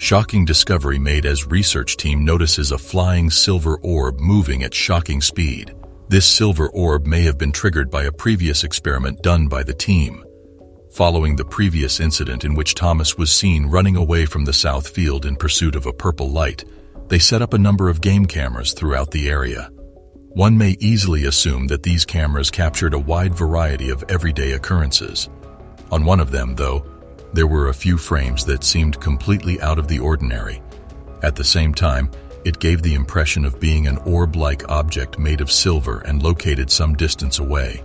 Shocking discovery made as research team notices a flying silver orb moving at shocking speed. This silver orb may have been triggered by a previous experiment done by the team. Following the previous incident in which Thomas was seen running away from the south field in pursuit of a purple light, they set up a number of game cameras throughout the area. One may easily assume that these cameras captured a wide variety of everyday occurrences. On one of them, though, there were a few frames that seemed completely out of the ordinary. At the same time, it gave the impression of being an orb-like object made of silver and located some distance away.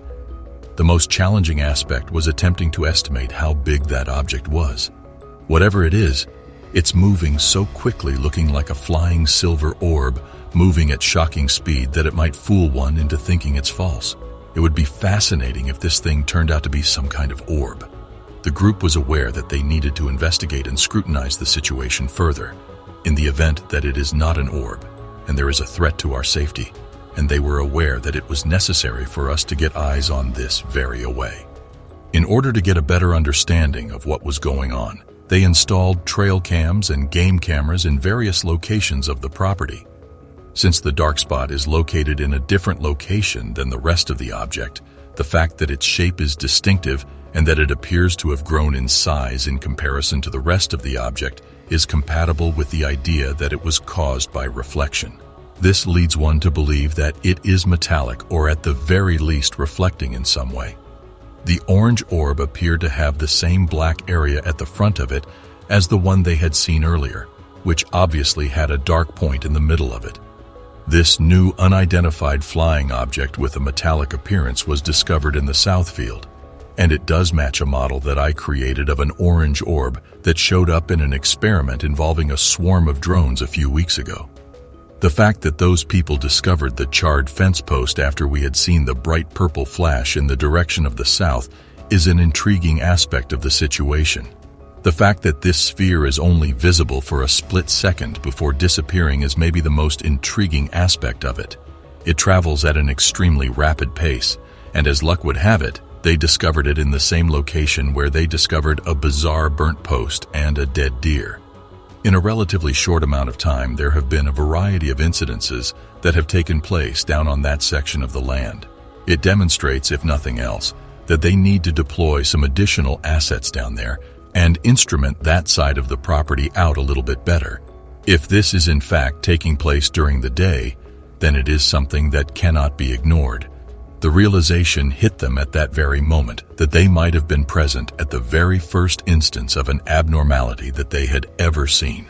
The most challenging aspect was attempting to estimate how big that object was. Whatever it is, it's moving so quickly, looking like a flying silver orb, moving at shocking speed that it might fool one into thinking it's false. It would be fascinating if this thing turned out to be some kind of orb. The group was aware that they needed to investigate and scrutinize the situation further, in the event that it is not an orb, and there is a threat to our safety, and they were aware that it was necessary for us to get eyes on this very away. In order to get a better understanding of what was going on, they installed trail cams and game cameras in various locations of the property. Since the dark spot is located in a different location than the rest of the object, the fact that its shape is distinctive and that it appears to have grown in size in comparison to the rest of the object is compatible with the idea that it was caused by reflection. This leads one to believe that it is metallic or at the very least reflecting in some way. The orange orb appeared to have the same black area at the front of it as the one they had seen earlier, which obviously had a dark point in the middle of it. This new unidentified flying object with a metallic appearance was discovered in the south field, and it does match a model that I created of an orange orb that showed up in an experiment involving a swarm of drones a few weeks ago. The fact that those people discovered the charred fence post after we had seen the bright purple flash in the direction of the south is an intriguing aspect of the situation. The fact that this sphere is only visible for a split second before disappearing is maybe the most intriguing aspect of it. It travels at an extremely rapid pace, and as luck would have it, they discovered it in the same location where they discovered a bizarre burnt post and a dead deer. In a relatively short amount of time, there have been a variety of incidences that have taken place down on that section of the land. It demonstrates, if nothing else, that they need to deploy some additional assets down there and instrument that side of the property out a little bit better. If this is in fact taking place during the day, then it is something that cannot be ignored. The realization hit them at that very moment that they might have been present at the very first instance of an abnormality that they had ever seen.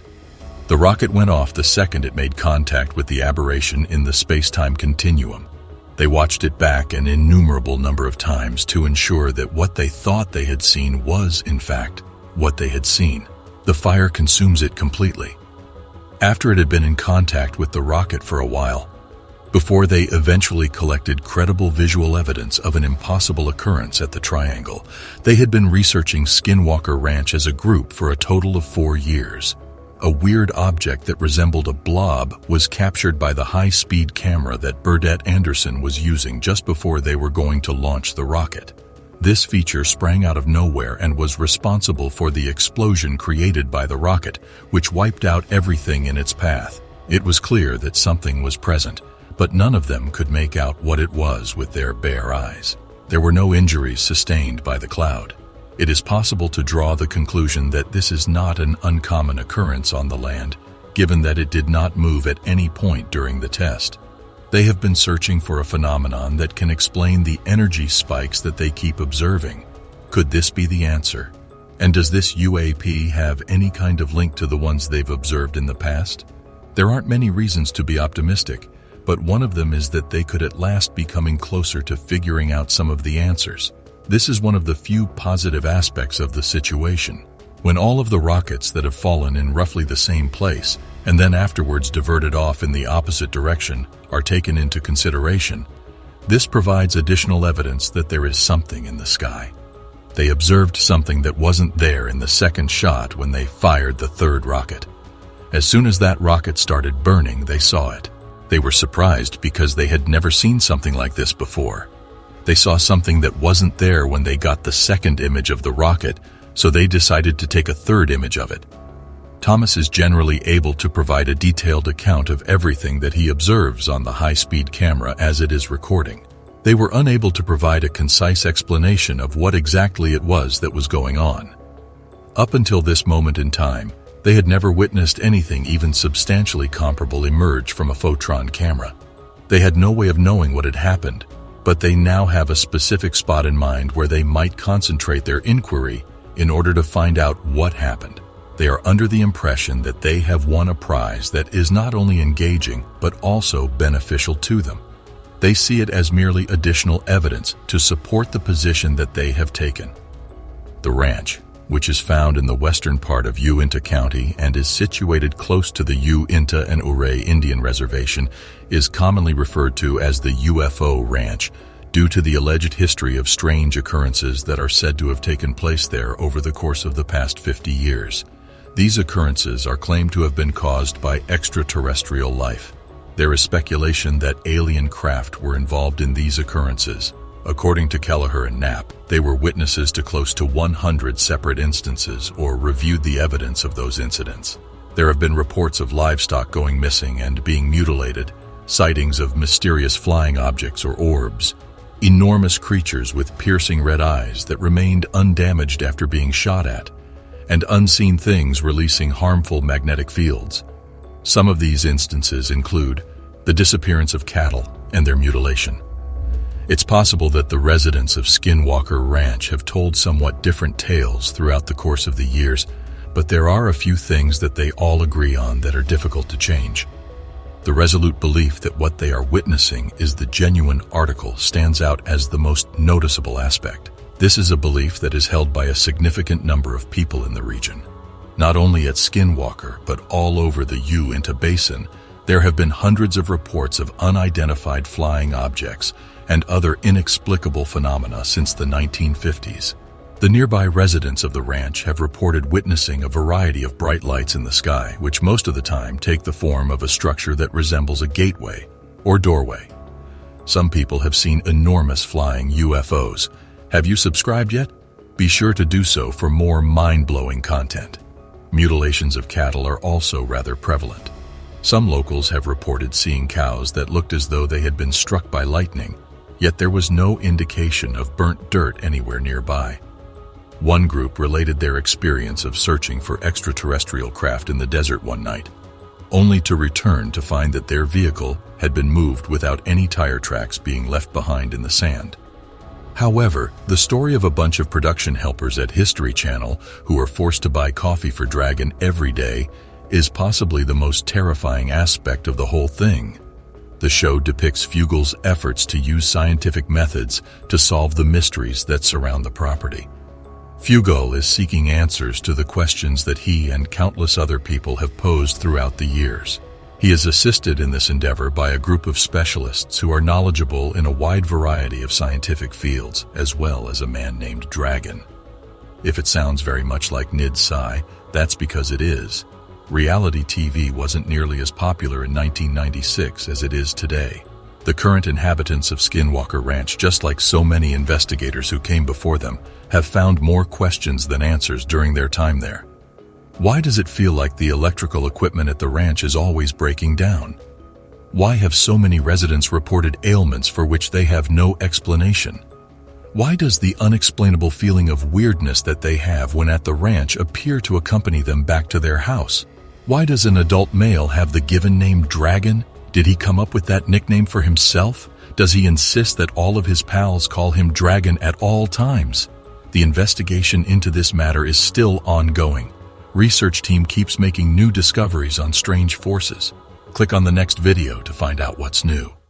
The rocket went off the second it made contact with the aberration in the space-time continuum. They watched it back an innumerable number of times to ensure that what they thought they had seen was, in fact, what they had seen. The fire consumes it completely. After it had been in contact with the rocket for a while, before they eventually collected credible visual evidence of an impossible occurrence at the triangle, they had been researching Skinwalker Ranch as a group for a total of 4 years. A weird object that resembled a blob was captured by the high-speed camera that Burdett Anderson was using just before they were going to launch the rocket. This feature sprang out of nowhere and was responsible for the explosion created by the rocket, which wiped out everything in its path. It was clear that something was present, but none of them could make out what it was with their bare eyes. There were no injuries sustained by the cloud. It is possible to draw the conclusion that this is not an uncommon occurrence on the land, given that it did not move at any point during the test. They have been searching for a phenomenon that can explain the energy spikes that they keep observing. Could this be the answer? And does this UAP have any kind of link to the ones they've observed in the past? There aren't many reasons to be optimistic, but one of them is that they could at last be coming closer to figuring out some of the answers. This is one of the few positive aspects of the situation. When all of the rockets that have fallen in roughly the same place, and then afterwards diverted off in the opposite direction, are taken into consideration, this provides additional evidence that there is something in the sky. They observed something that wasn't there in the second shot when they fired the third rocket. As soon as that rocket started burning, they saw it. They were surprised because they had never seen something like this before. They saw something that wasn't there when they got the second image of the rocket, so they decided to take a third image of it. Thomas is generally able to provide a detailed account of everything that he observes on the high-speed camera as it is recording. They were unable to provide a concise explanation of what exactly it was that was going on. Up until this moment in time, they had never witnessed anything even substantially comparable emerge from a photron camera. They had no way of knowing what had happened, but they now have a specific spot in mind where they might concentrate their inquiry in order to find out what happened. They are under the impression that they have won a prize that is not only engaging but also beneficial to them. They see it as merely additional evidence to support the position that they have taken. The ranch, which is found in the western part of Uinta County and is situated close to the Uinta and Ouray Indian Reservation, is commonly referred to as the UFO Ranch due to the alleged history of strange occurrences that are said to have taken place there over the course of the past 50 years. These occurrences are claimed to have been caused by extraterrestrial life. There is speculation that alien craft were involved in these occurrences. According to Kelleher and Knapp, they were witnesses to close to 100 separate instances or reviewed the evidence of those incidents. There have been reports of livestock going missing and being mutilated, sightings of mysterious flying objects or orbs, enormous creatures with piercing red eyes that remained undamaged after being shot at, and unseen things releasing harmful magnetic fields. Some of these instances include the disappearance of cattle and their mutilation. It's possible that the residents of Skinwalker Ranch have told somewhat different tales throughout the course of the years, but there are a few things that they all agree on that are difficult to change. The resolute belief that what they are witnessing is the genuine article stands out as the most noticeable aspect. This is a belief that is held by a significant number of people in the region. Not only at Skinwalker, but all over the Uinta Basin, there have been hundreds of reports of unidentified flying objects and other inexplicable phenomena since the 1950s. The nearby residents of the ranch have reported witnessing a variety of bright lights in the sky, which most of the time take the form of a structure that resembles a gateway or doorway. Some people have seen enormous flying UFOs. Have you subscribed yet? Be sure to do so for more mind-blowing content. Mutilations of cattle are also rather prevalent. Some locals have reported seeing cows that looked as though they had been struck by lightning, yet there was no indication of burnt dirt anywhere nearby. One group related their experience of searching for extraterrestrial craft in the desert one night, only to return to find that their vehicle had been moved without any tire tracks being left behind in the sand. However, the story of a bunch of production helpers at History Channel who are forced to buy coffee for Dragon every day is possibly the most terrifying aspect of the whole thing. The show depicts Fugel's efforts to use scientific methods to solve the mysteries that surround the property. Fugel is seeking answers to the questions that he and countless other people have posed throughout the years. He is assisted in this endeavor by a group of specialists who are knowledgeable in a wide variety of scientific fields, as well as a man named Dragon. If it sounds very much like Nid's Sigh, that's because it is. Reality TV wasn't nearly as popular in 1996 as it is today. The current inhabitants of Skinwalker Ranch, just like so many investigators who came before them, have found more questions than answers during their time there. Why does it feel like the electrical equipment at the ranch is always breaking down? Why have so many residents reported ailments for which they have no explanation? Why does the unexplainable feeling of weirdness that they have when at the ranch appear to accompany them back to their house? Why does an adult male have the given name Dragon? Did he come up with that nickname for himself? Does he insist that all of his pals call him Dragon at all times? The investigation into this matter is still ongoing. Research team keeps making new discoveries on strange forces. Click on the next video to find out what's new.